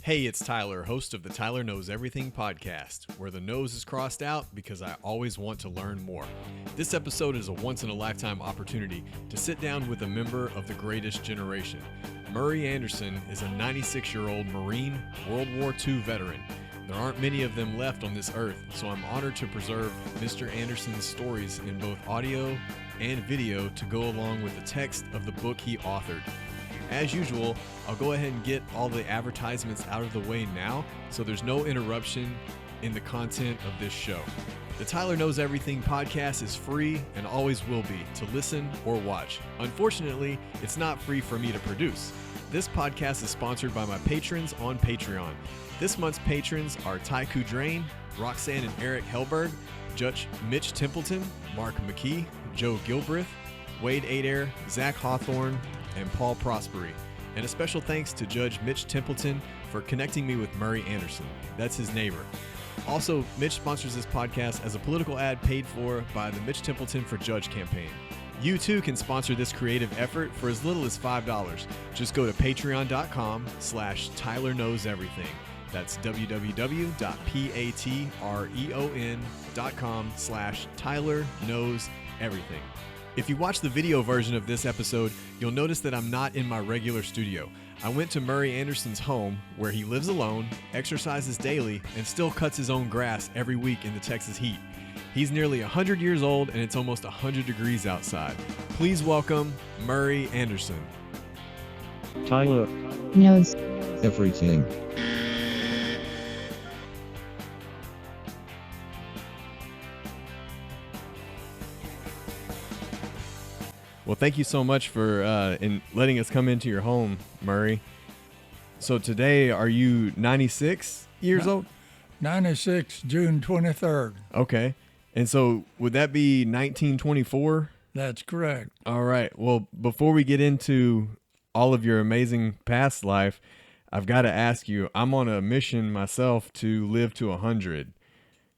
Hey, it's Tyler, host of the Tyler Knows Everything podcast, where the nose is crossed out because I always want to learn more. This episode is a once-in-a-lifetime opportunity to sit down with a member of the greatest generation. Murray Anderson is a 96-year-old Marine World War II veteran. There aren't many of them left on this earth, so I'm honored to preserve Mr. Anderson's stories in both audio and video to go along with the text of the book he authored. As usual, I'll go ahead and get all the advertisements out of the way now, so there's no interruption in the content of this show. The Tyler Knows Everything podcast is free and always will be to listen or watch. Unfortunately, it's not free for me to produce. This podcast is sponsored by my patrons on Patreon. This month's patrons are Ty Kudrain, Roxanne and Eric Helberg, Judge Mitch Templeton, Mark McKee, Joe Gilbreth, Wade Adair, Zach Hawthorne, and Paul Prosperi. And a special thanks to Judge Mitch Templeton for connecting me with Murray Anderson. That's his neighbor. Also, Mitch sponsors this podcast as a political ad paid for by the Mitch Templeton for Judge campaign. You too can sponsor this creative effort for as little as $5. Just go to patreon.com/Tyler Knows Everything. That's www.patreon.com/Tyler Knows Everything. If you watch the video version of this episode, you'll notice that I'm not in my regular studio. I went to Murray Anderson's home, where he lives alone, exercises daily, and still cuts his own grass every week in the Texas heat. He's nearly 100 years old, and it's almost 100 degrees outside. Please welcome Murray Anderson. Tyler Knows Everything. Well, thank you so much for in letting us come into your home, Murray. So today, are you 96 years old? 96, June 23rd. Okay. And so would that be 1924? That's correct. All right. Well, before we get into all of your amazing past life, I've got to ask you, I'm on a mission myself to live to 100.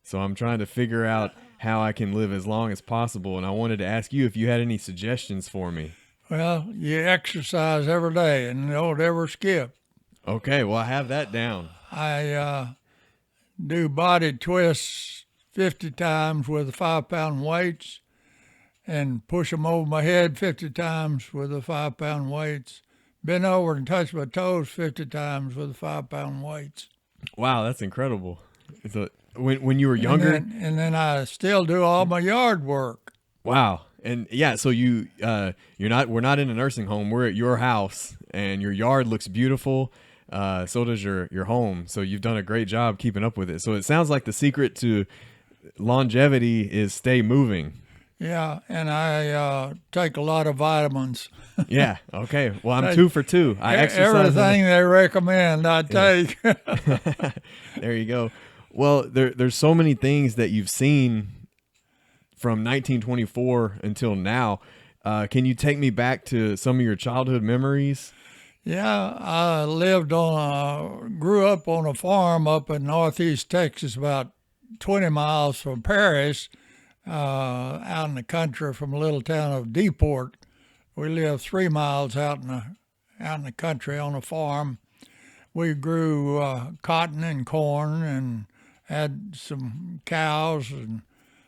So I'm trying to figure out how I can live as long as possible. And I wanted to ask you if you had any suggestions for me. Well, you exercise every day and don't ever skip. Okay. Well, I have that down. I do body twists 50 times with the 5-pound weights and push them over my head 50 times with the 5-pound weights. Bend over and touch my toes 50 times with the 5-pound weights. Wow, that's incredible. So when you were younger, and then I still do all my yard work. Wow. And yeah, so we're not in a nursing home. We're at your house, and your yard looks beautiful. So does your home. So you've done a great job keeping up with it. So it sounds like the secret to longevity is stay moving. Yeah, and I take a lot of vitamins. Yeah. Okay. Well, I'm 2 for 2. I exercise everything they recommend. I take. There you go. Well, there's so many things that you've seen from 1924 until now. Can you take me back to some of your childhood memories? Yeah, I grew up on a farm up in northeast Texas, about 20 miles from Paris, out in the country from a little town of Deport. We lived 3 miles out in the country on a farm. We grew cotton and corn and had some cows and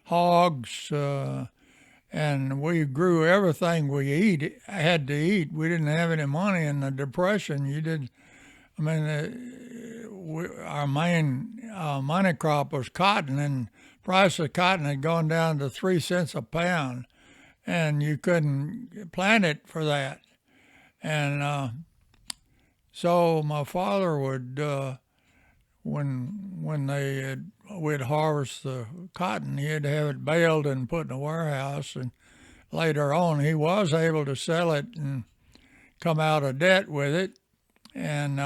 hogs, and we grew everything we had to eat. We didn't have any money in the Depression. Our main money crop was cotton, and price of cotton had gone down to 3 cents a pound, and you couldn't plant it for that. And so my father would, when we'd harvest the cotton, he'd have it baled and put in a warehouse, and later on he was able to sell it and come out of debt with it. And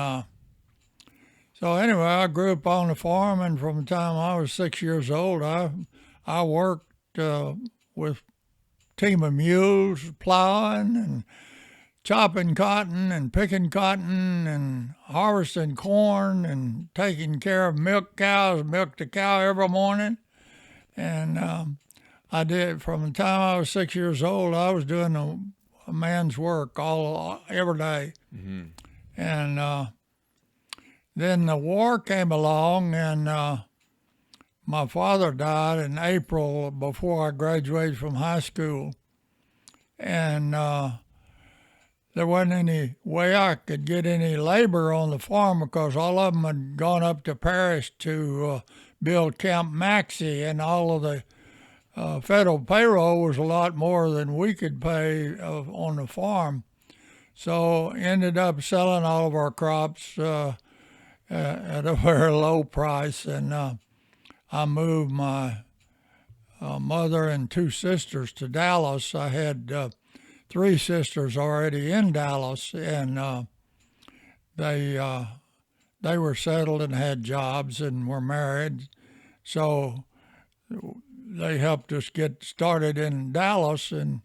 so anyway, I grew up on the farm, and from the time I was 6 years old, I worked with a team of mules, plowing and chopping cotton and picking cotton and harvesting corn and taking care of milked a cow every morning. And I did, from the time I was 6 years old, I was doing a man's work every day. Mm-hmm. And Then the war came along, and my father died in April before I graduated from high school. And there wasn't any way I could get any labor on the farm because all of them had gone up to Paris to build Camp Maxey, and all of the federal payroll was a lot more than we could pay on the farm. So ended up selling all of our crops at a very low price, and I moved my mother and two sisters to Dallas. I had three sisters already in Dallas, and they were settled and had jobs and were married. So they helped us get started in Dallas, and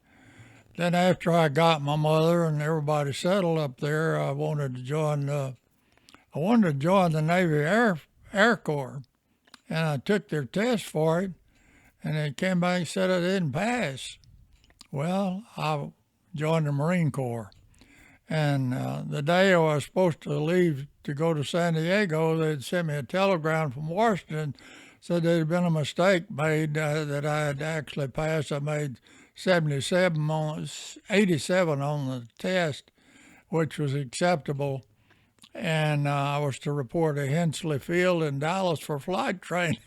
then after I got my mother and everybody settled up there, I wanted to join the Navy Air Corps, and I took their test for it, and they came back and said I didn't pass. Well, I joined the Marine Corps, and the day I was supposed to leave to go to San Diego, they'd sent me a telegram from Washington, said there had been a mistake made, that I had actually passed. I made 87 on the test, which was acceptable, and I was to report at Hensley Field in Dallas for flight training.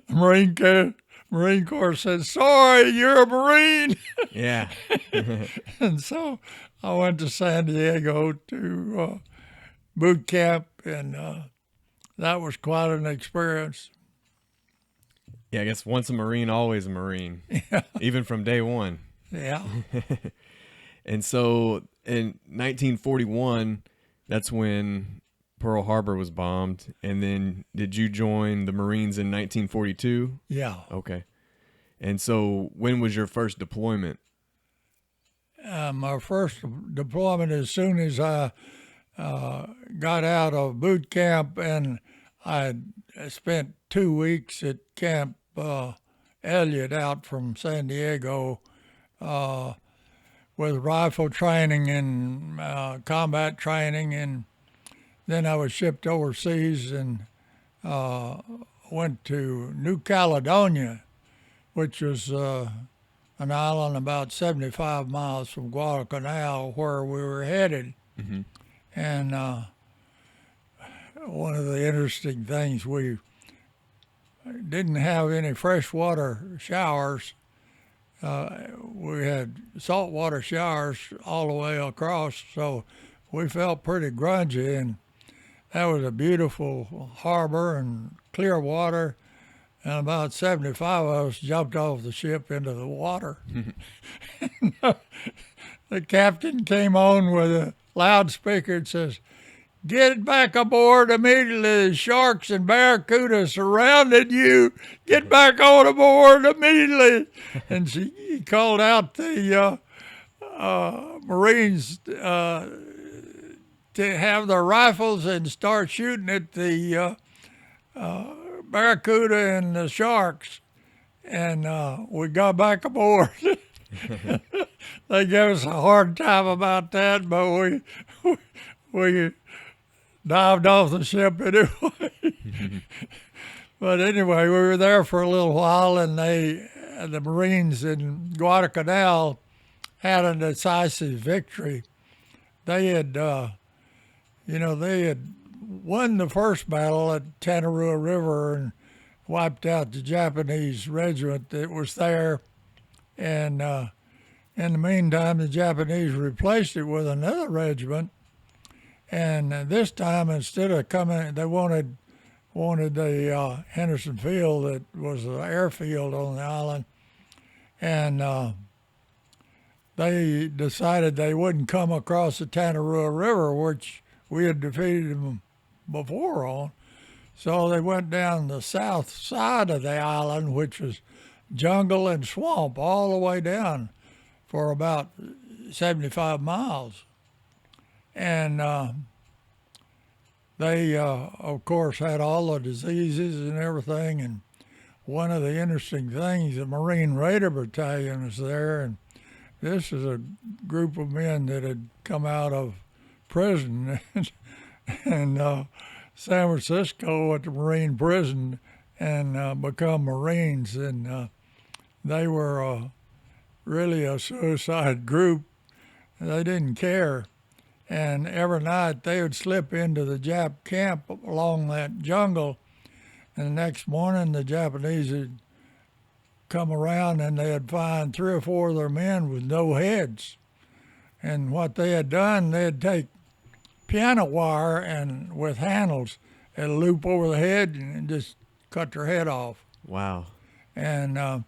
Marine Corps said, "Sorry, you're a Marine." Yeah. And so I went to San Diego to boot camp, and that was quite an experience. Yeah, I guess once a Marine, always a Marine, even from day one. Yeah. And so in 1941, that's when Pearl Harbor was bombed. And then did you join the Marines in 1942? Yeah. Okay. And so when was your first deployment? My first deployment, as soon as I got out of boot camp, and I spent 2 weeks at Camp Elliott out from San Diego with rifle training and combat training, and then I was shipped overseas and went to New Caledonia, which was an island about 75 miles from Guadalcanal, where we were headed. Mm-hmm. And one of the interesting things, we didn't have any freshwater showers. We had saltwater showers all the way across, so we felt pretty grungy, and that was a beautiful harbor and clear water, and about 75 of us jumped off the ship into the water. The captain came on with a loudspeaker and says, "Get back aboard immediately. The sharks and barracuda surrounded you. Get back on aboard immediately." And he called out the Marines to have their rifles and start shooting at the barracuda and the sharks. And we got back aboard. They gave us a hard time about that, but we dived off the ship anyway. But anyway, we were there for a little while, and the Marines in Guadalcanal had a decisive victory. They had, they had won the first battle at Tanarua River and wiped out the Japanese regiment that was there. And in the meantime, the Japanese replaced it with another regiment. And this time, instead of coming, they wanted the Henderson Field, that was the airfield on the island, and they decided they wouldn't come across the Tanarua River, which we had defeated them before on. So they went down the south side of the island, which was jungle and swamp all the way down for about 75 miles. And they, of course, had all the diseases and everything. And one of the interesting things, the Marine Raider Battalion was there, and this is a group of men that had come out of prison. and San Francisco at the Marine prison and become Marines. And they were really a suicide group. They didn't care. And every night they would slip into the Jap camp along that jungle. And the next morning the Japanese would come around and they'd find 3 or 4 of their men with no heads. And what they had done, they'd take piano wire and with handles and loop over the head and just cut their head off. Wow. And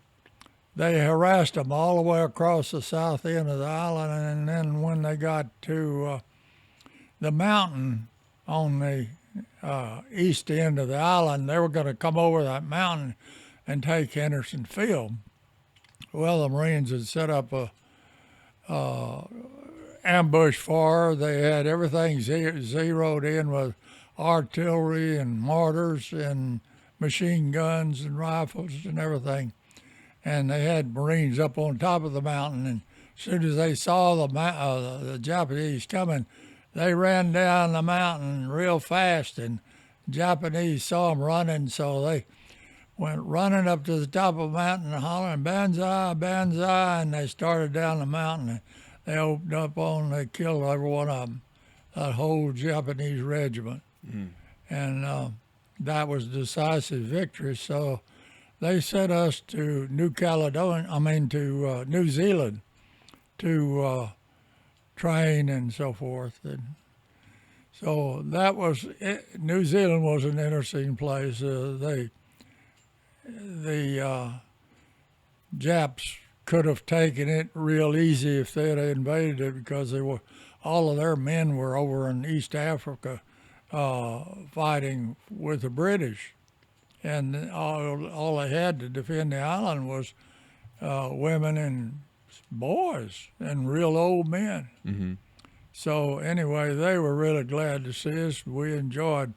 they harassed them all the way across the south end of the island. And then when they got to the mountain on the east end of the island, they were going to come over that mountain and take Henderson Field. Well, the Marines had set up a ambush for her. They had everything zeroed in with artillery and mortars and machine guns and rifles and everything. And they had Marines up on top of the mountain. And as soon as they saw the Japanese coming, they ran down the mountain real fast. And the Japanese saw them running, so they went running up to the top of the mountain and hollering, "Banzai, Banzai," and they started down the mountain. And they opened up on, they killed every one of them, that whole Japanese regiment. And that was a decisive victory. So they sent us to New Zealand to train and so forth. And so that was, New Zealand was an interesting place. The Japs could have taken it real easy if they had invaded it, because all of their men were over in East Africa fighting with the British, and all they had to defend the island was women and boys and real old men. Mm-hmm. So anyway, they were really glad to see us. We enjoyed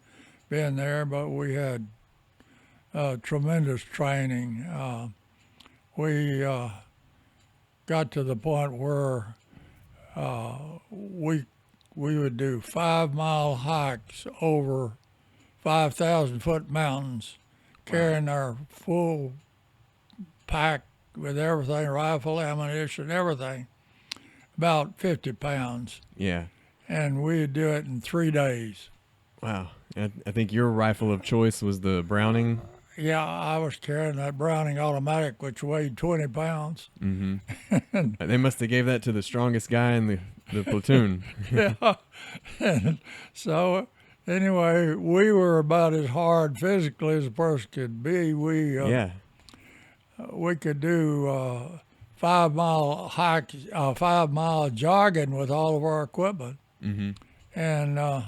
being there, but we had tremendous training. We got to the point where we would do 5-mile hikes over 5,000-foot mountains, carrying our full pack with everything, rifle, ammunition, everything, about 50 pounds. Yeah. And we'd do it in 3 days. Wow. I think your rifle of choice was the Browning. Yeah, I was carrying that Browning automatic, which weighed 20 pounds. Mm-hmm. They must have gave that to the strongest guy in the platoon. Yeah. And so anyway, we were about as hard physically as a person could be. We could do 5-mile hikes, 5-mile jogging with all of our equipment. Mm-hmm. And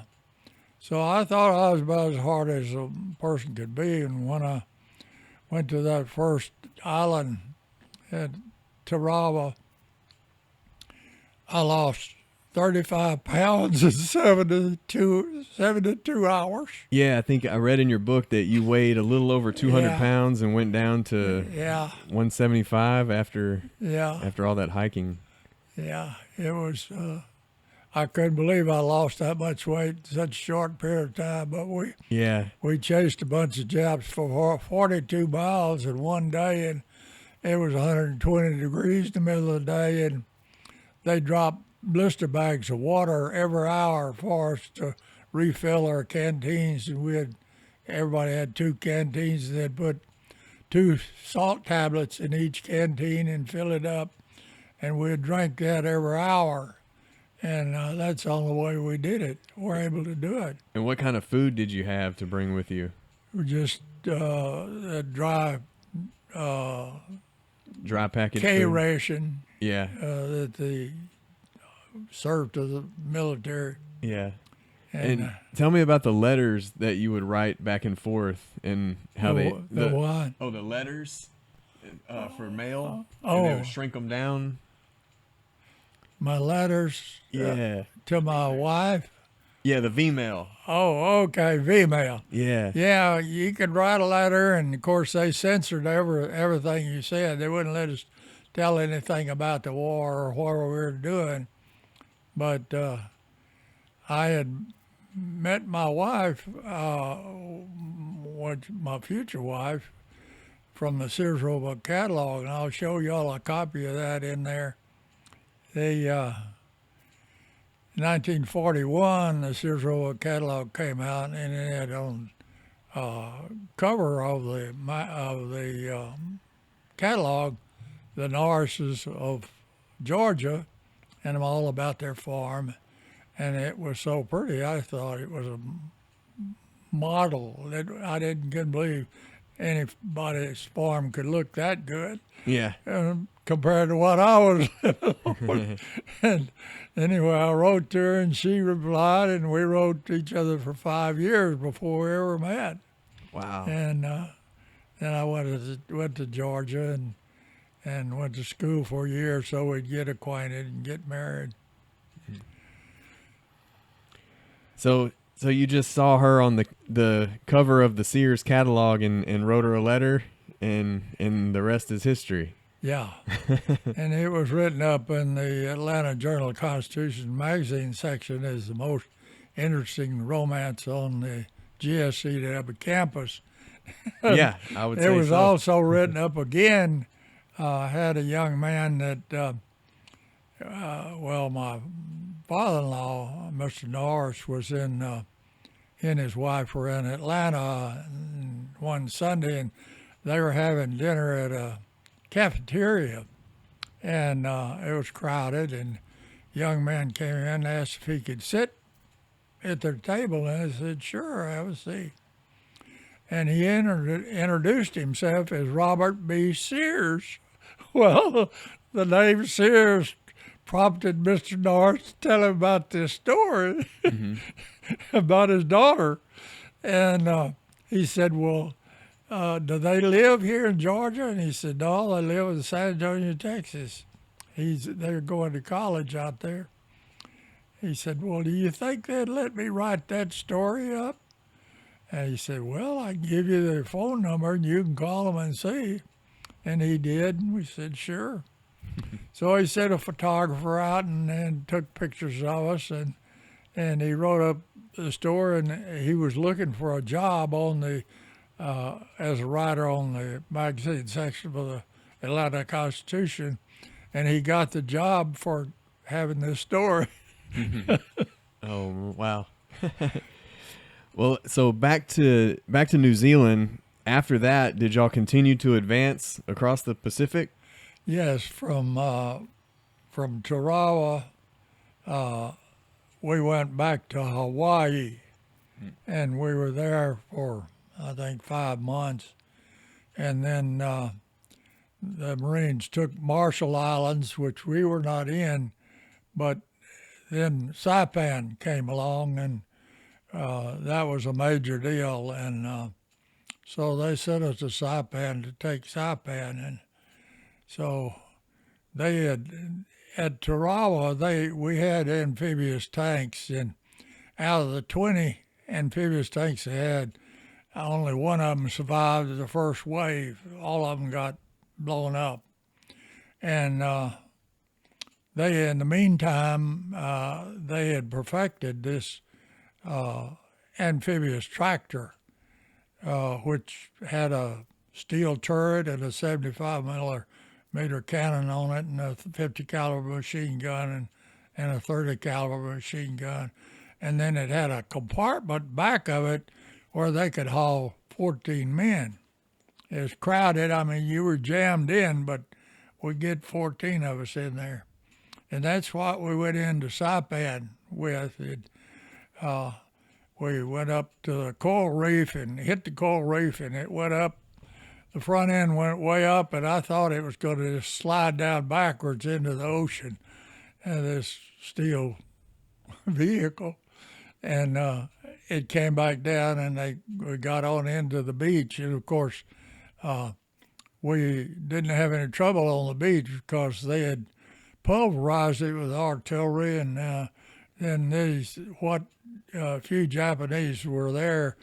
so I thought I was about as hard as a person could be. And when I went to that first island at Tarawa, I lost 35 pounds in 72 hours. Yeah, I think I read in your book that you weighed a little over 200 pounds and went down to 175 after all that hiking. Yeah, it was, I couldn't believe I lost that much weight in such a short period of time, but we chased a bunch of Japs for 42 miles in one day, and it was 120 degrees in the middle of the day, and they dropped blister bags of water every hour for us to refill our canteens, and everybody had 2 canteens, and they'd put 2 salt tablets in each canteen and fill it up, and we'd drink that every hour, and that's the only way we did it. We're able to do it. And what kind of food did you have to bring with you? Just a dry package K ration. Yeah. That they served to the military. Yeah. And tell me about the letters that you would write back and forth, and how the what? Oh, the letters for mail. Oh, and they would shrink them down. My letters. Yeah. To my wife. Yeah, the V-mail. Oh, okay, V-mail. Yeah. Yeah, you could write a letter, and of course they censored everything you said. They wouldn't let us tell anything about the war or what we were doing. But I had met my wife, my future wife, from the Sears Roebuck catalog, and I'll show y'all a copy of that in there. The 1941, the Sears Roebuck catalog came out, and it had on cover of the catalog the Norrises of Georgia, and all about their farm, and it was so pretty. I thought it was a model. I couldn't believe anybody's farm could look that good. Yeah. Compared to what I was living on. And anyway, I wrote to her, and she replied, and we wrote to each other for 5 years before we ever met. Wow. And then I went to Georgia and went to school for a year so we'd get acquainted and get married. So you just saw her on the cover of the Sears catalog and wrote her a letter, and the rest is history. Yeah. And it was written up in the Atlanta Journal-Constitution magazine section as the most interesting romance on the GSCW campus. Yeah, I would say It was so. also written up again. I had a young man that, my father-in-law, Mr. Norris, was he and his wife were in Atlanta one Sunday, and they were having dinner at a cafeteria, and it was crowded, and a young man came in and asked if he could sit at their table, and I said, sure, have a seat. And he introduced himself as Robert B. Sears. Well, the name Sears prompted Mr. Norris to tell him about this story about his daughter. And he said, well, do they live here in Georgia? And he said, no, they live in San Antonio, Texas. They're going to college out there. He said, well, do you think they'd let me write that story up? And he said, well, I can give you their phone number and you can call them and see. And he did, and we said, sure. So he sent a photographer out and took pictures of us, and he wrote up the story, and he was looking for a job on as a writer on the magazine section of the Atlanta Constitution, and he got the job for having this story. Oh, wow. Well, so back to New Zealand. After that, did y'all continue to advance across the Pacific? Yes, from Tarawa, we went back to Hawaii, and we were there for, I think, 5 months. And then the Marines took Marshall Islands, which we were not in, but then Saipan came along, and that was a major deal. And so they sent us to Saipan to take Saipan. And so they had, at Tarawa, we had amphibious tanks, and out of the 20 amphibious tanks they had, only one of them survived the first wave. All of them got blown up. And they, in the meantime, they had perfected this amphibious tractor, which had a steel turret and a 75-millimeter cannon on it, and a 50 caliber machine gun and a 30 caliber machine gun. And then it had a compartment back of it where they could haul 14 men. It was crowded. I mean, you were jammed in, but we'd get 14 of us in there. And that's what we went into Saipan with. We went up to the coral reef and hit the coral reef, and it went up. The front end went way up, and I thought it was going to just slide down backwards into the ocean, this steel vehicle. And it came back down, and we got on into the beach. And, of course, we didn't have any trouble on the beach because they had pulverized it with artillery, and then few Japanese were there,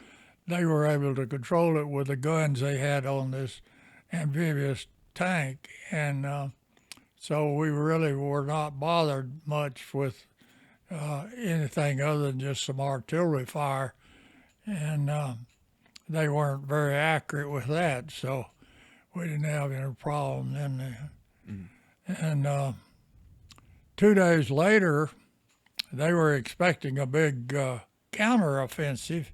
they were able to control it with the guns they had on this amphibious tank. And so we really were not bothered much with anything other than just some artillery fire, and they weren't very accurate with that, so we didn't have any problem then. And 2 days later, they were expecting a big counteroffensive,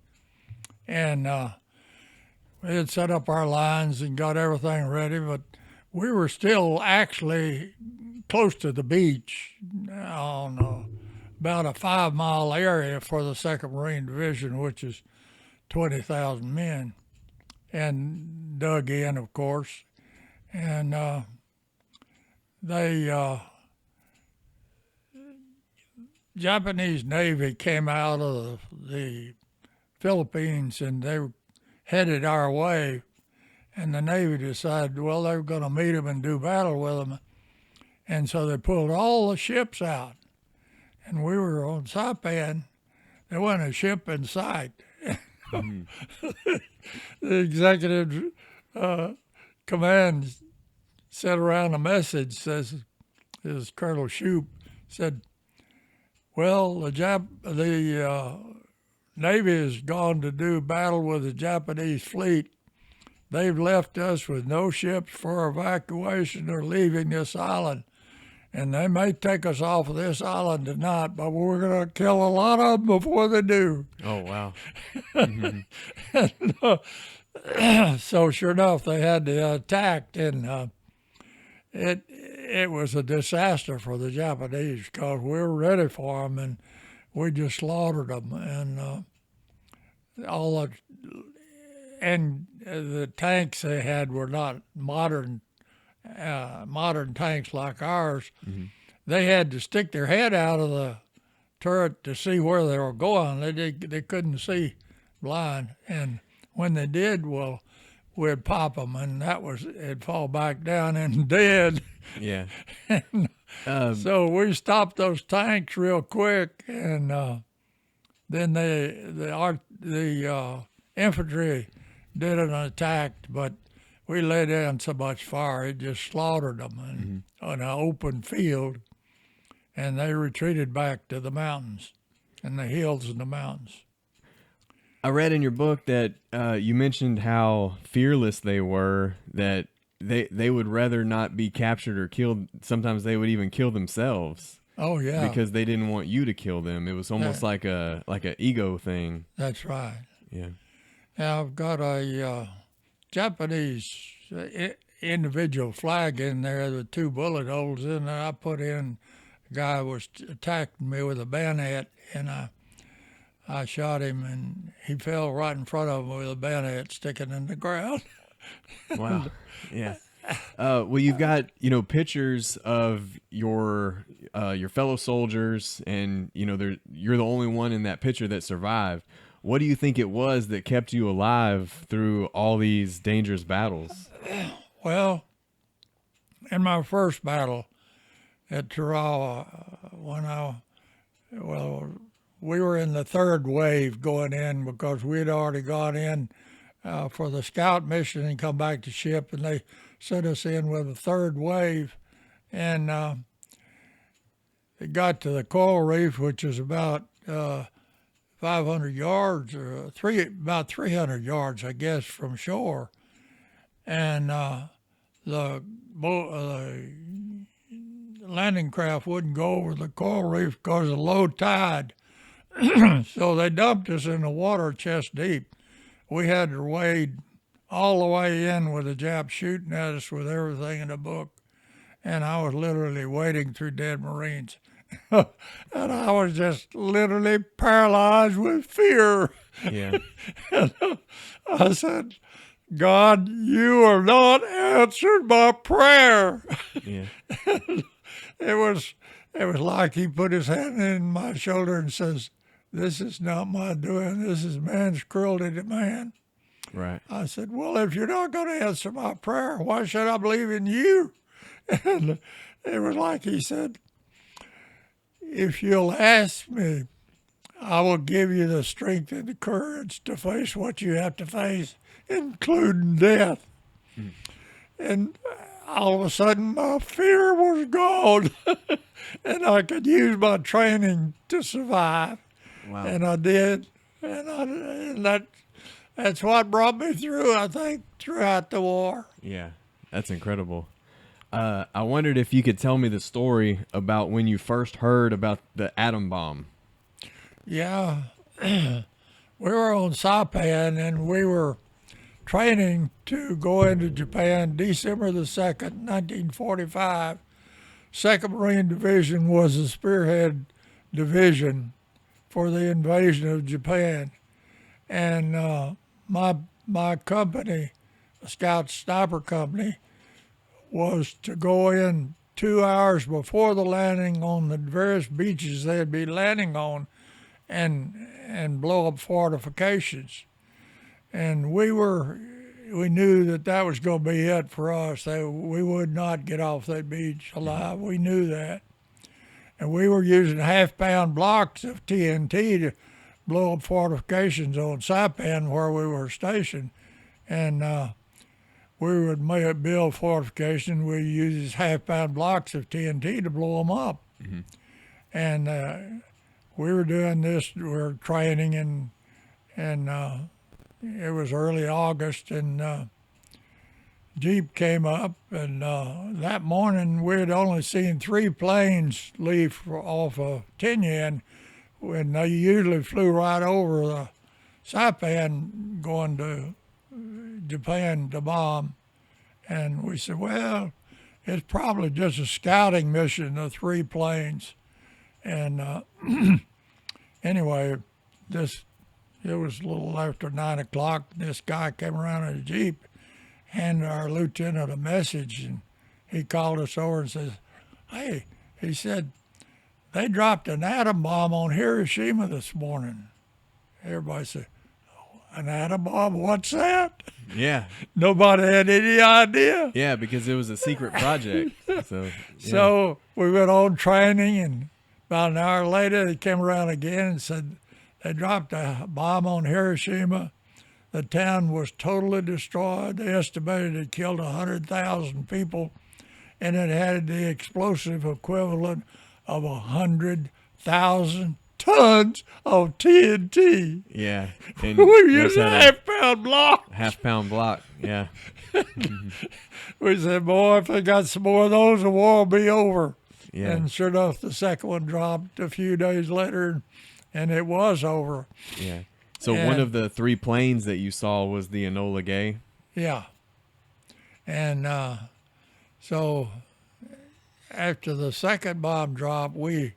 and we had set up our lines and got everything ready, but we were still actually close to the beach on about a 5-mile area for the 2nd Marine Division, which is 20,000 men, and dug in, of course. And Japanese Navy came out of the Philippines, and they headed our way. And the Navy decided, well, they were going to meet them and do battle with them. And so they pulled all the ships out. And we were on Saipan. There wasn't a ship in sight. The executive command sent around a message, says, this Colonel Shoup said, well, the Navy has gone to do battle with the Japanese fleet. They've left us with no ships for evacuation or leaving this island. And they may take us off of this island tonight, but we're going to kill a lot of them before they do. Oh, wow. And, so sure enough, they had to attack, and it was a disaster for the Japanese because we were ready for them, and we just slaughtered them. And the tanks they had were not modern tanks like ours. They had to stick their head out of the turret to see where they were going. They couldn't see blind, and when they did, well, we'd pop them, and it'd fall back down and dead. Yeah. So we stopped those tanks real quick, and then the infantry did an attack, but we laid down so much fire, it just slaughtered them on an open field, and they retreated back to the mountains and the hills and the mountains. I read in your book that you mentioned how fearless they were, that they would rather not be captured or killed. Sometimes they would even kill themselves. Oh, yeah. Because they didn't want you to kill them. It was almost like a ego thing. That's right. Yeah. Now, I've got a Japanese individual flag in there with 2 bullet holes in it. I put in, a guy was attacking me with a bayonet, and I shot him, and he fell right in front of me with a bayonet sticking in the ground. Wow. Yeah. Well, you've got, pictures of your fellow soldiers, and, you're the only one in that picture that survived. What do you think it was that kept you alive through all these dangerous battles? Well, in my first battle at Tarawa, we were in the 3rd wave going in because we had already gone in for the scout mission and come back to ship, and they sent us in with a 3rd wave, and it got to the coral reef, which is about 500 yards or about 300 yards, I guess, from shore, and the landing craft wouldn't go over the coral reef because of low tide. So they dumped us in the water chest deep. We had to wade all the way in with the Japs shooting at us with everything in the book. And I was literally wading through dead Marines. And I was just literally paralyzed with fear. Yeah. And I said, God, you have not answered my prayer. Yeah. It was like he put his hand in my shoulder and says, this is not my doing. This is man's cruelty to man. Right. I said, well, if you're not going to answer my prayer, why should I believe in you? And it was like he said, if you'll ask me, I will give you the strength and the courage to face what you have to face, including death. And all of a sudden my fear was gone, and I could use my training to survive. Wow. And I did, and that's what brought me through, I think, throughout the war. Yeah, that's incredible. I wondered if you could tell me the story about when you first heard about the atom bomb. Yeah, we were on Saipan, and we were training to go into Japan December the 2nd, 1945. 2nd Marine Division was the spearhead division for the invasion of Japan. And my company, a Scout Sniper Company, was to go in 2 hours before the landing on the various beaches they'd be landing on and blow up fortifications. And we knew that was going to be it for us. We would not get off that beach alive. We knew that. And we were using half-pound blocks of TNT to blow up fortifications on Saipan where we were stationed. And we would build fortifications. We used half-pound blocks of TNT to blow them up. Mm-hmm. And we were doing this. We were training, and it was early August, and Jeep came up, and that morning we had only seen 3 planes leave off of Tinian, when they usually flew right over the Saipan going to Japan to bomb. And we said, well, it's probably just a scouting mission of 3 planes. And anyway, it was a little after 9 o'clock. This guy came around in a Jeep, handed our lieutenant a message, and he called us over and says, hey, he said, they dropped an atom bomb on Hiroshima this morning. Everybody said, an atom bomb? What's that? Yeah. Nobody had any idea. Yeah, because it was a secret project. So we went on training, and about an hour later, they came around again and said they dropped a bomb on Hiroshima. The town was totally destroyed. They estimated it killed 100,000 people, and it had the explosive equivalent of 100,000 tons of TNT. Yeah. And we used a half-pound block. Half-pound block, yeah. We said, boy, if they got some more of those, the war will be over. Yeah. And sure enough, the second one dropped a few days later, and it was over. Yeah. So one of the 3 planes that you saw was the Enola Gay? Yeah. And so after the second bomb drop, the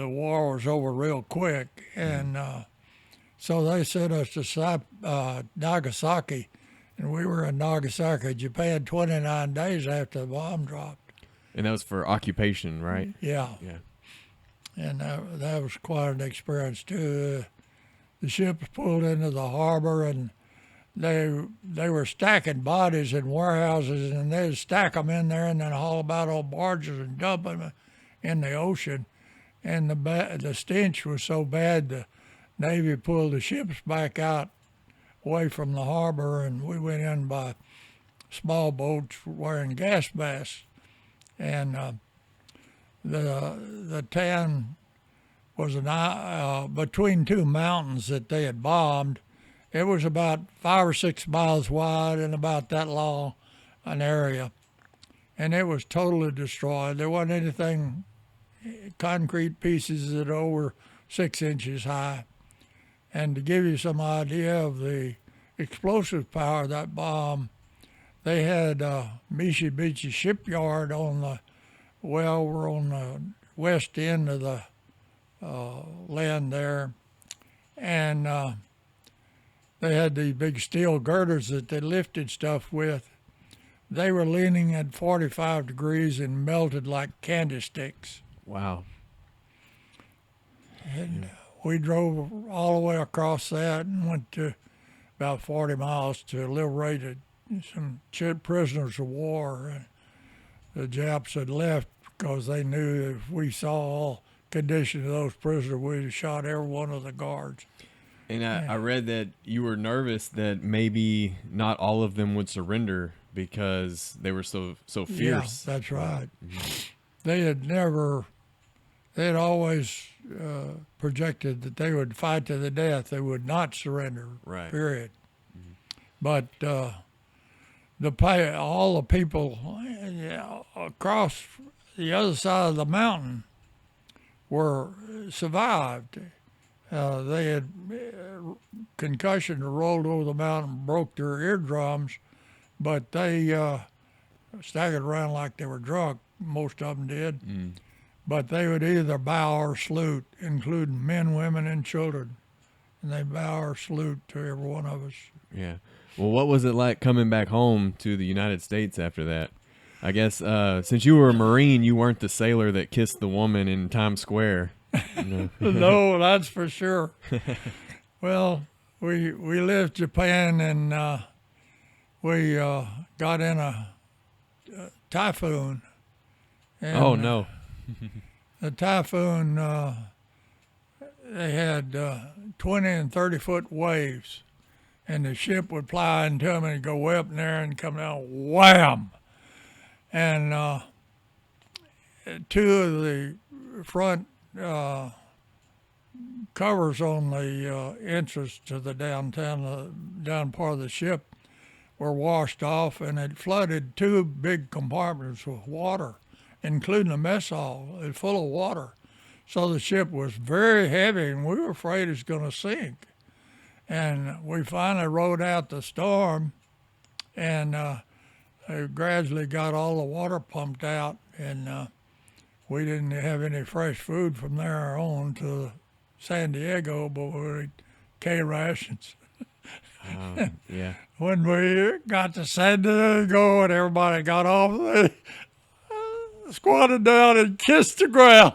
war was over real quick. And so they sent us to Nagasaki, and we were in Nagasaki, Japan, 29 days after the bomb dropped. And that was for occupation, right? Yeah. Yeah. And that was quite an experience, too. The ships pulled into the harbor, and they were stacking bodies in warehouses, and they'd stack them in there and then haul about on barges and dump them in the ocean. And the stench was so bad, the Navy pulled the ships back out away from the harbor, and we went in by small boats wearing gas masks. And the town was between 2 mountains that they had bombed. It was about 5 or 6 miles wide and about that long an area. And it was totally destroyed. There wasn't anything, concrete pieces that were over 6 inches high. And to give you some idea of the explosive power of that bomb, they had Mitsubishi shipyard we're on the west end of the land there, and they had these big steel girders that they lifted stuff with. They were leaning at 45 degrees and melted like candy sticks. Wow. And we drove all the way across that and went to about 40 miles to liberate some prisoners of war. And the Japs had left because they knew if we saw all condition of those prisoners, we'd have shot every one of the guards. And I read that you were nervous that maybe not all of them would surrender because they were so fierce. Yeah, that's right. They had always projected that they would fight to the death. They would not surrender, Right. period. But all the people across the other side of the mountain were survived. They had concussion rolled over the mountain, broke their eardrums, but they staggered around like they were drunk. Most of them did. But they would either bow or salute, including men, women, and children. And they bow or salute to every one of us. Yeah. Well, what was it like coming back home to the United States after that? I guess since you were a Marine, you weren't the sailor that kissed the woman in Times Square. No, that's for sure. Well, we left Japan and we got in a typhoon. And Oh, no. the typhoon, they had 20 and 30-foot waves, and the ship would fly into them and go way up in there and come down, wham! And two of the front covers on the entrance to the down part of the ship were washed off, and it flooded two big compartments with water, including the mess hall. It was full of water. So the ship was very heavy, and we were afraid it was going to sink. And we finally rode out the storm, and they gradually got all the water pumped out, and we didn't have any fresh food from there on to San Diego, but we ate K rations. Yeah. When we got to San Diego and everybody got off, they squatted down and kissed the ground.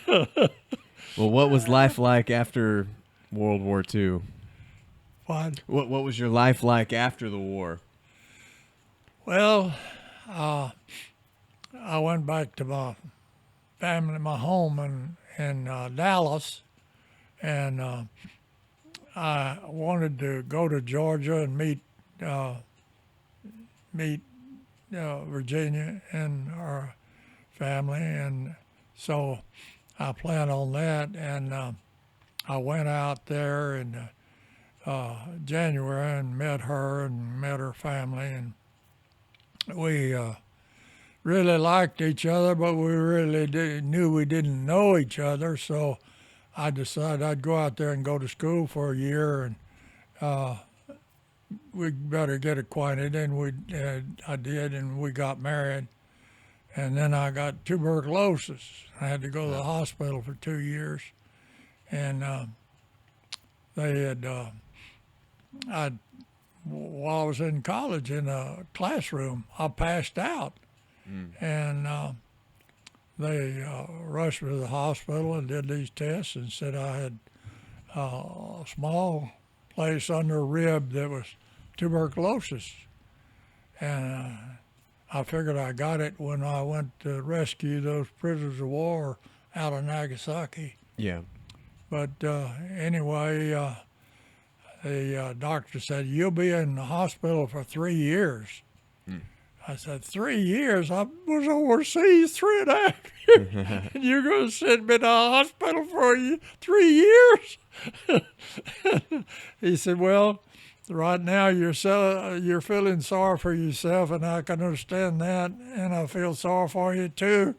Well, what was life like after World War II? What? What was your life like after the war? Well, I went back to my family, my home in Dallas, and I wanted to go to Georgia and meet Virginia and our family, and so I planned on that, and I went out there in January and met her and met her family, and we really liked each other, but we really knew we didn't know each other, so I decided I'd go out there and go to school for a year, and we better get acquainted, and I did, and we got married. And then I got tuberculosis. I had to go to the hospital for 2 years, and they had, while I was in college in a classroom, I passed out, and they rushed me to the hospital and did these tests and said I had a small place under a rib that was tuberculosis, and I figured I got it when I went to rescue those prisoners of war out of Nagasaki. Yeah. But anyway, the doctor said, "You'll be in the hospital for 3 years." I said, 3 years? I was overseas 3.5 years. And you're going to send me to the hospital for 3 years? He said, well, right now you're feeling sorry for yourself, and I can understand that, and I feel sorry for you too.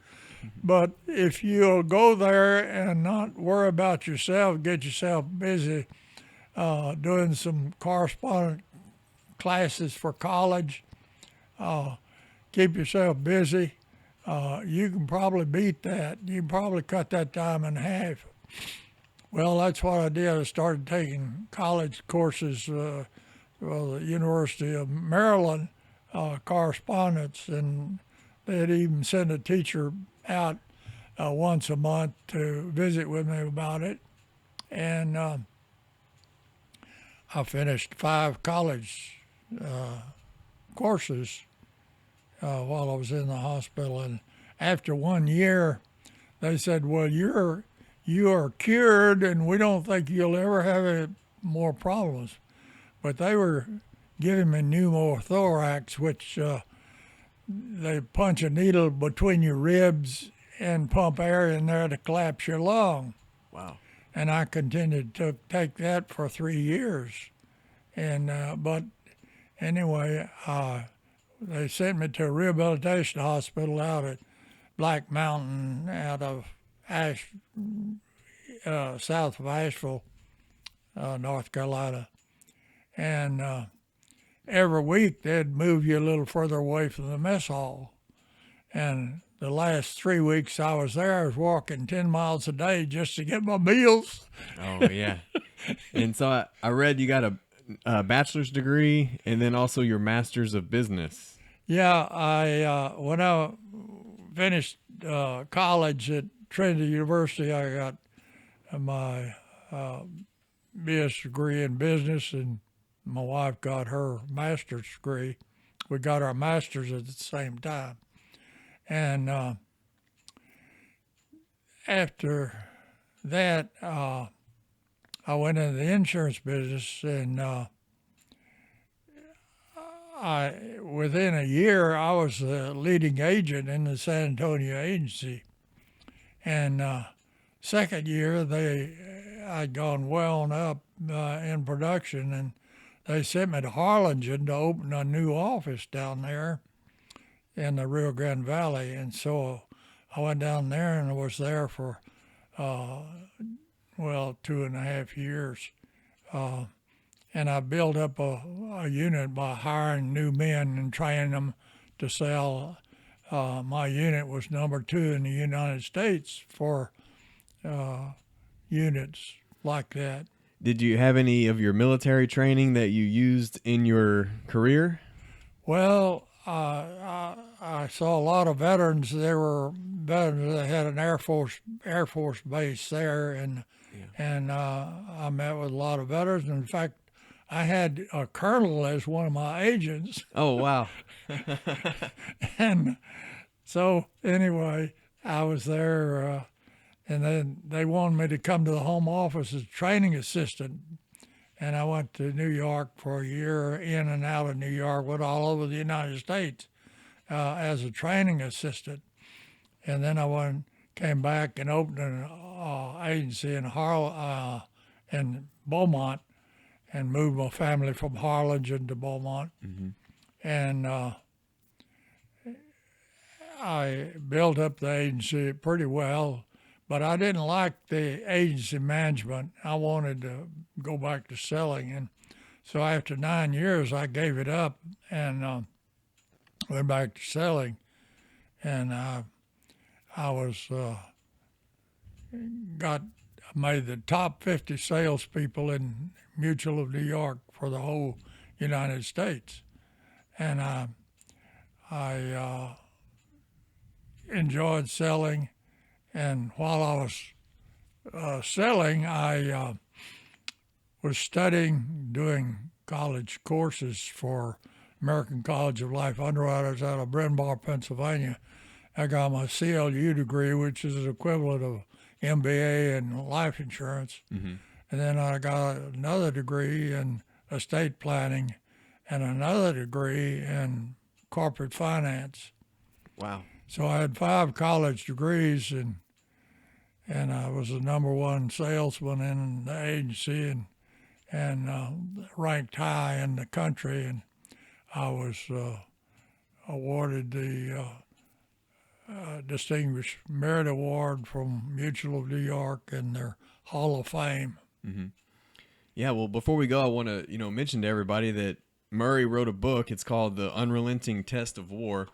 But if you'll go there and not worry about yourself, get yourself busy doing some correspondence classes for college, keep yourself busy, you can probably beat that. You can probably cut that time in half. Well, that's what I did. I started taking college courses the University of Maryland correspondence, and they'd even send a teacher out once a month to visit with me about it. And I finished 5 college courses while I was in the hospital. And after 1 year, they said, well, you're you are cured and we don't think you'll ever have any more problems. But they were giving me pneumothorax, which they punch a needle between your ribs and pump air in there to collapse your lung. Wow. And I continued to take that for 3 years. And but anyway, they sent me to a rehabilitation hospital out at Black Mountain, out of south of Asheville, North Carolina. And every week they'd move you a little further away from the mess hall. And the last 3 weeks I was there, I was walking 10 miles a day just to get my meals. Oh, yeah. And so I read you got a bachelor's degree and then also your master's of business. Yeah, when I finished college at Trinity University, I got my BS degree in business, and my wife got her master's degree. We got our masters at the same time. And after that, I went into the insurance business, and within a year, I was the leading agent in the San Antonio agency. And second year, I'd gone well on up in production, and they sent me to Harlingen to open a new office down there in the Rio Grande Valley. And so I went down there and was there for, 2.5 years. And I built up a unit by hiring new men and training them to sell. My unit was number 2 in the United States for units like that. Did you have any of your military training that you used in your career? Well, I saw a lot of veterans. There were veterans that had an Air Force base there, and I met with a lot of veterans. In fact, I had a colonel as one of my agents. Oh, wow. And so anyway, I was there, and then they wanted me to come to the home office as training assistant. And I went to New York for a year, in and out of New York, went all over the United States as a training assistant. And then came back and opened an agency in Beaumont, and moved my family from Harlingen to Beaumont. Mm-hmm. And I built up the agency pretty well, but I didn't like the agency management. I wanted to go back to selling. And so after 9 years, I gave it up and went back to selling. And I was made the top 50 salespeople in Mutual of New York for the whole United States. And I enjoyed selling. And while I was selling, I was studying, doing college courses for American College of Life Underwriters out of Bryn Mawr, Pennsylvania. I got my CLU degree, which is the equivalent of MBA in life insurance. Mm-hmm. And then I got another degree in estate planning and another degree in corporate finance. Wow. So I had 5 college degrees, and I was the number 1 salesman in the agency and ranked high in the country. And I was awarded the Distinguished Merit Award from Mutual of New York and their Hall of Fame. Mm-hmm. Yeah, well, before we go, I want to mention to everybody that Murray wrote a book. It's called The Unrelenting Test of War,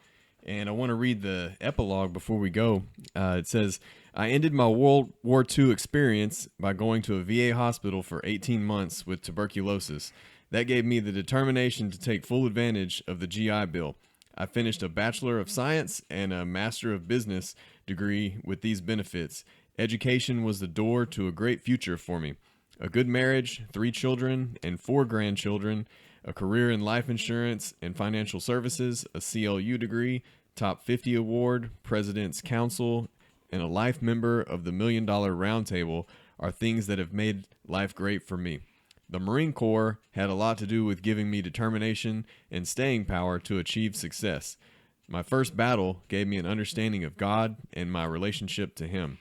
and I want to read the epilogue before we go. It says, I ended my World War II experience by going to a VA hospital for 18 months with tuberculosis. That gave me the determination to take full advantage of the GI Bill. I finished a Bachelor of Science and a Master of Business degree with these benefits. Education was the door to a great future for me. A good marriage, 3 children and 4 grandchildren, a career in life insurance and financial services, a CLU degree, top 50 award, President's Council, and a life member of the $1 Million Roundtable are things that have made life great for me. The Marine Corps had a lot to do with giving me determination and staying power to achieve success. My first battle gave me an understanding of God and my relationship to Him.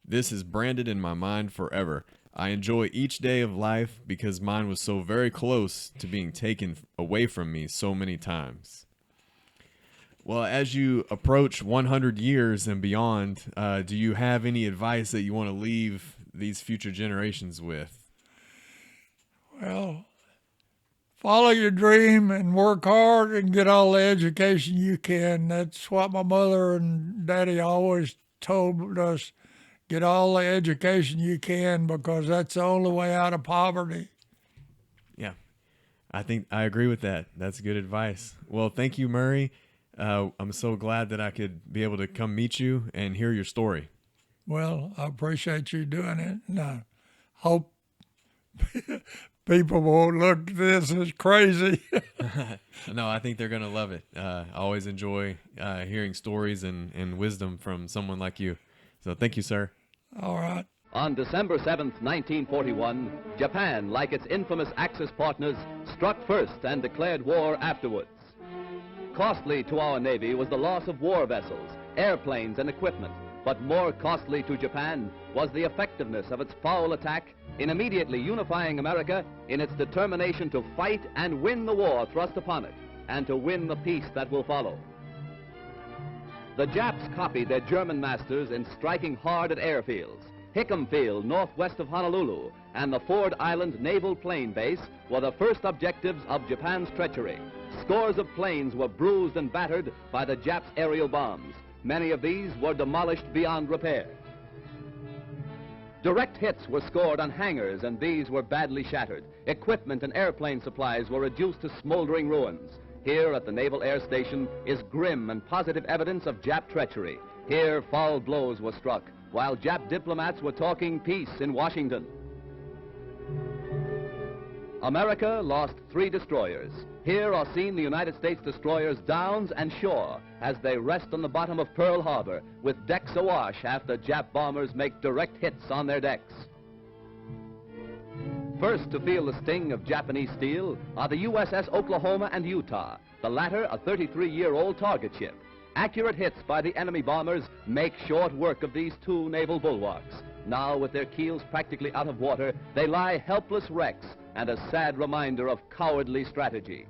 This is branded in my mind forever. I enjoy each day of life because mine was so very close to being taken away from me so many times. Well, as you approach 100 years and beyond, do you have any advice that you want to leave these future generations with? Well, follow your dream and work hard and get all the education you can. That's what my mother and daddy always told us. Get all the education you can because that's the only way out of poverty. Yeah, I think I agree with that. That's good advice. Well, thank you, Murray. I'm so glad that I could be able to come meet you and hear your story. Well, I appreciate you doing it, and I hope people won't look at this as crazy. No, I think they're going to love it. I always enjoy hearing stories and wisdom from someone like you. So thank you, sir. All right. On December 7th, 1941, Japan, like its infamous Axis partners, struck first and declared war afterwards. Costly to our Navy was the loss of war vessels, airplanes, and equipment, but more costly to Japan was the effectiveness of its foul attack in immediately unifying America in its determination to fight and win the war thrust upon it, and to win the peace that will follow. The Japs copied their German masters in striking hard at airfields. Hickam Field, northwest of Honolulu, and the Ford Island Naval Plane Base were the first objectives of Japan's treachery. Scores of planes were bruised and battered by the Japs' aerial bombs. Many of these were demolished beyond repair. Direct hits were scored on hangars, and these were badly shattered. Equipment and airplane supplies were reduced to smoldering ruins. Here at the Naval Air Station is grim and positive evidence of Jap treachery. Here foul blows were struck, while Jap diplomats were talking peace in Washington. America lost 3 destroyers. Here are seen the United States destroyers Downs and Shore as they rest on the bottom of Pearl Harbor with decks awash after Jap bombers make direct hits on their decks. First to feel the sting of Japanese steel are the USS Oklahoma and Utah, the latter a 33-year-old target ship. Accurate hits by the enemy bombers make short work of these 2 naval bulwarks. Now, with their keels practically out of water, they lie helpless wrecks and a sad reminder of cowardly strategy.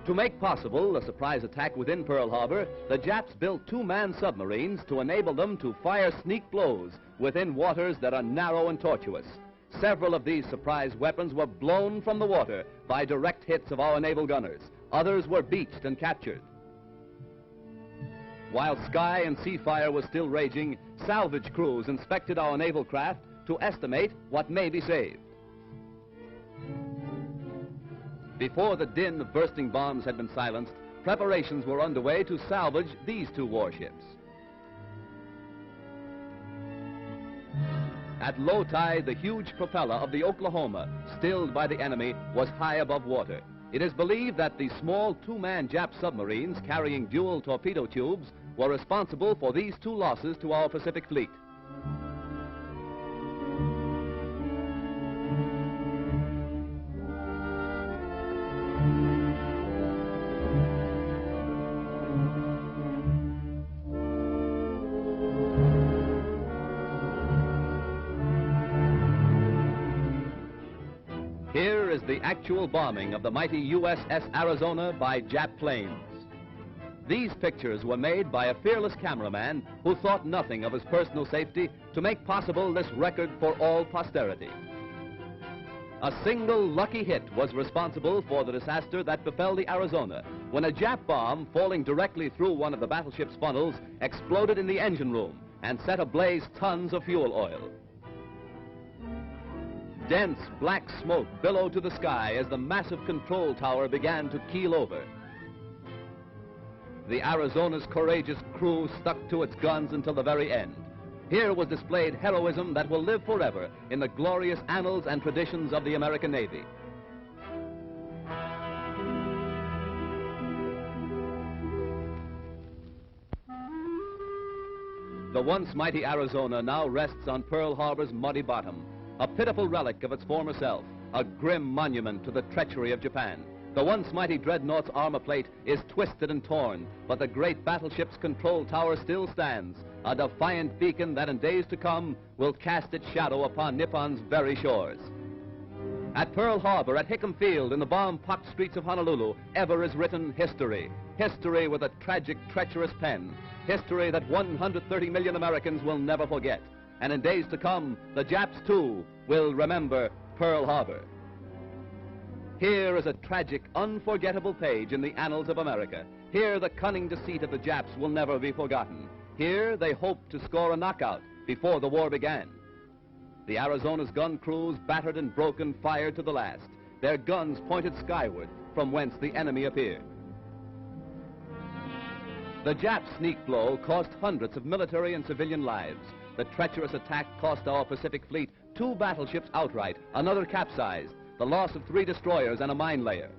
To make possible a surprise attack within Pearl Harbor, the Japs built 2-man submarines to enable them to fire sneak blows within waters that are narrow and tortuous. Several of these surprise weapons were blown from the water by direct hits of our naval gunners. Others were beached and captured. While sky and sea fire was still raging, salvage crews inspected our naval craft to estimate what may be saved. Before the din of bursting bombs had been silenced, preparations were underway to salvage these 2 warships. At low tide, the huge propeller of the Oklahoma, stilled by the enemy, was high above water. It is believed that the small 2-man Jap submarines carrying dual torpedo tubes were responsible for these 2 losses to our Pacific Fleet. Here is the actual bombing of the mighty USS Arizona by Jap planes. These pictures were made by a fearless cameraman who thought nothing of his personal safety to make possible this record for all posterity. A single lucky hit was responsible for the disaster that befell the Arizona when a Jap bomb falling directly through one of the battleship's funnels exploded in the engine room and set ablaze tons of fuel oil. Dense black smoke billowed to the sky as the massive control tower began to keel over. The Arizona's courageous crew stuck to its guns until the very end. Here was displayed heroism that will live forever in the glorious annals and traditions of the American Navy. The once mighty Arizona now rests on Pearl Harbor's muddy bottom, a pitiful relic of its former self, a grim monument to the treachery of Japan. The once mighty dreadnought's armor plate is twisted and torn, but the great battleship's control tower still stands, a defiant beacon that in days to come will cast its shadow upon Nippon's very shores. At Pearl Harbor, at Hickam Field, in the bomb-pocked streets of Honolulu, ever is written history. History with a tragic, treacherous pen. History that 130 million Americans will never forget. And in days to come, the Japs, too, will remember Pearl Harbor. Here is a tragic, unforgettable page in the annals of America. Here, the cunning deceit of the Japs will never be forgotten. Here, they hoped to score a knockout before the war began. The Arizona's gun crews, battered and broken, fired to the last. Their guns pointed skyward, from whence the enemy appeared. The Jap sneak blow cost hundreds of military and civilian lives. The treacherous attack cost our Pacific Fleet 2 battleships outright, another capsized, the loss of 3 destroyers and a mine layer.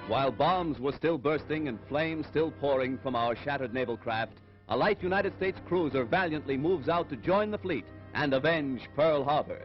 While bombs were still bursting and flames still pouring from our shattered naval craft, a light United States cruiser valiantly moves out to join the fleet and avenge Pearl Harbor.